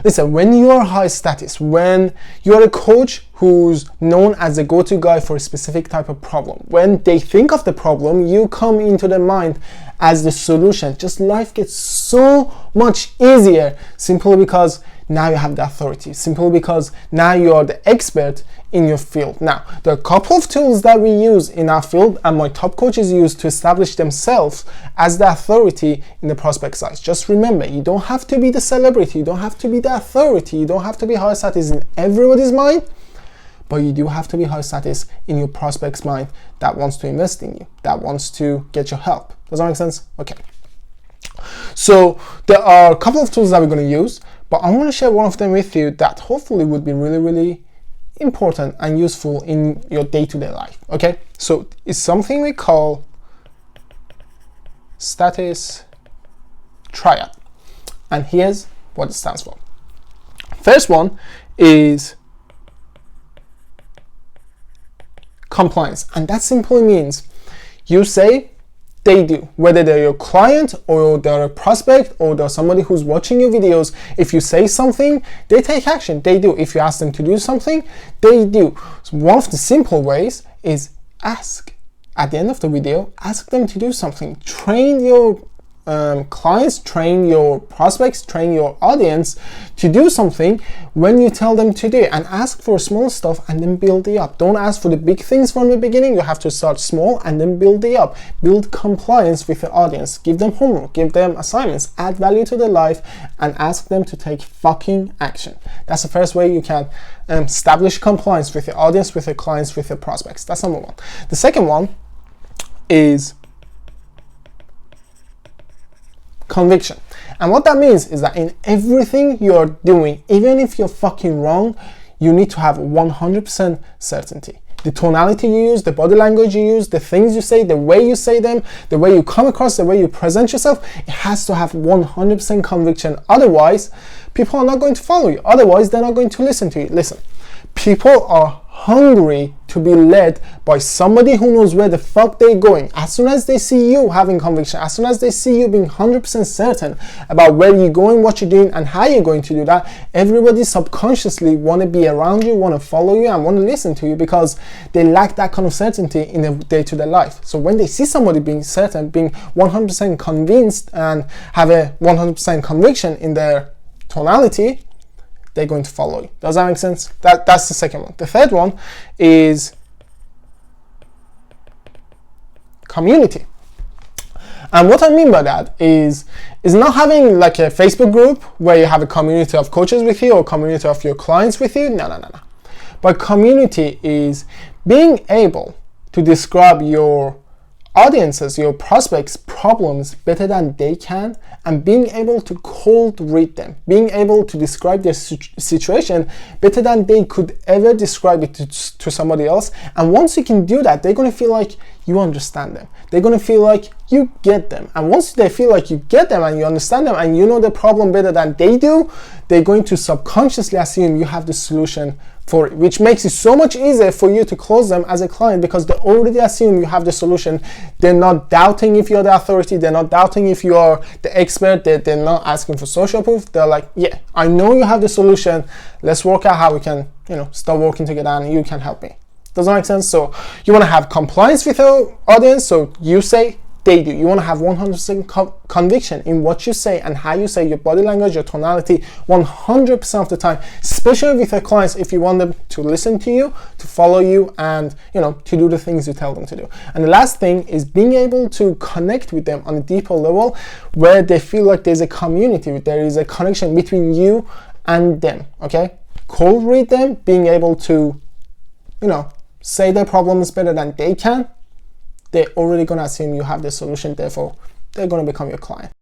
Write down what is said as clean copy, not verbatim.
Listen, when you are high status, when you're a coach who's known as the go-to guy for a specific type of problem, when they think of the problem, you come into their mind as the solution. Just life gets so much easier simply because now you have the authority, simply because now you are the expert in your field. Now, there are a couple of tools that we use in our field and my top coaches use to establish themselves as the authority in the prospect side. Just remember, you don't have to be the celebrity, you don't have to be the authority, you don't have to be high status in everybody's mind, but you do have to be high status in your prospect's mind that wants to invest in you, that wants to get your help. Does that make sense? Okay. So there are a couple of tools that we're going to use, but I want to share one of them with you that hopefully would be really, really important and useful in your day-to-day life. Okay, so it's something we call status triad, and here's what it stands for. First one is compliance, and that simply means you say, they do. Whether they're your client or they're a prospect or they're somebody who's watching your videos, if you say something, they take action. They do. If you ask them to do something, they do. So one of the simple ways is ask. At the end of the video, ask them to do something. Train your clients, train your prospects, train your audience to do something when you tell them to do it, and ask for small stuff and then build it up. Don't ask for the big things from the beginning. You have to start small and then build it up. Build compliance with the audience. Give them homework, give them assignments, add value to their life, and ask them to take fucking action. That's the first way you can establish compliance with your audience, with your clients, with your prospects. That's number one. The second one is conviction. And what that means is that in everything you're doing, even if you're fucking wrong, you need to have 100% certainty. The tonality you use, the body language you use, the things you say, the way you say them, the way you come across, the way you present yourself, it has to have 100% conviction. Otherwise, people are not going to follow you. Otherwise, they're not going to listen to you. Listen, people are hungry to be led by somebody who knows where the fuck they're going. As soon as they see you having conviction, as soon as they see you being 100% certain about where you're going, what you're doing, and how you're going to do that, everybody subconsciously want to be around you, want to follow you, and want to listen to you because they lack that kind of certainty in their day-to-day life. So when they see somebody being certain, being 100% convinced, and have a 100% conviction in their tonality, they're going to follow you. Does that make sense? That's the second one. The third one is community. And what I mean by that is not having like a Facebook group where you have a community of coaches with you or community of your clients with you. No. But community is being able to describe your audiences, your prospects' problems better than they can, and being able to cold read them, being able to describe their situation better than they could ever describe it to somebody else. And once you can do that, they're going to feel like you understand them. They're going to feel like you get them. And once they feel like you get them and you understand them and you know the problem better than they do, they're going to subconsciously assume you have the solution for it, which makes it so much easier for you to close them as a client because they already assume you have the solution. They're not doubting if you're the authority. They're not doubting if you are the expert. They're not asking for social proof. They're like, yeah, I know you have the solution. Let's work out how we can, start working together and you can help me. Does that make sense? So you want to have compliance with your audience. So you say, they do. You want to have 100% conviction in what you say and how you say, your body language, your tonality, 100% of the time, especially with your clients if you want them to listen to you, to follow you, and to do the things you tell them to do. And the last thing is being able to connect with them on a deeper level where they feel like there's a community, there is a connection between you and them. Okay? Cold read them, being able to, say their problems better than they can. They're already going to assume you have the solution, therefore they're going to become your client.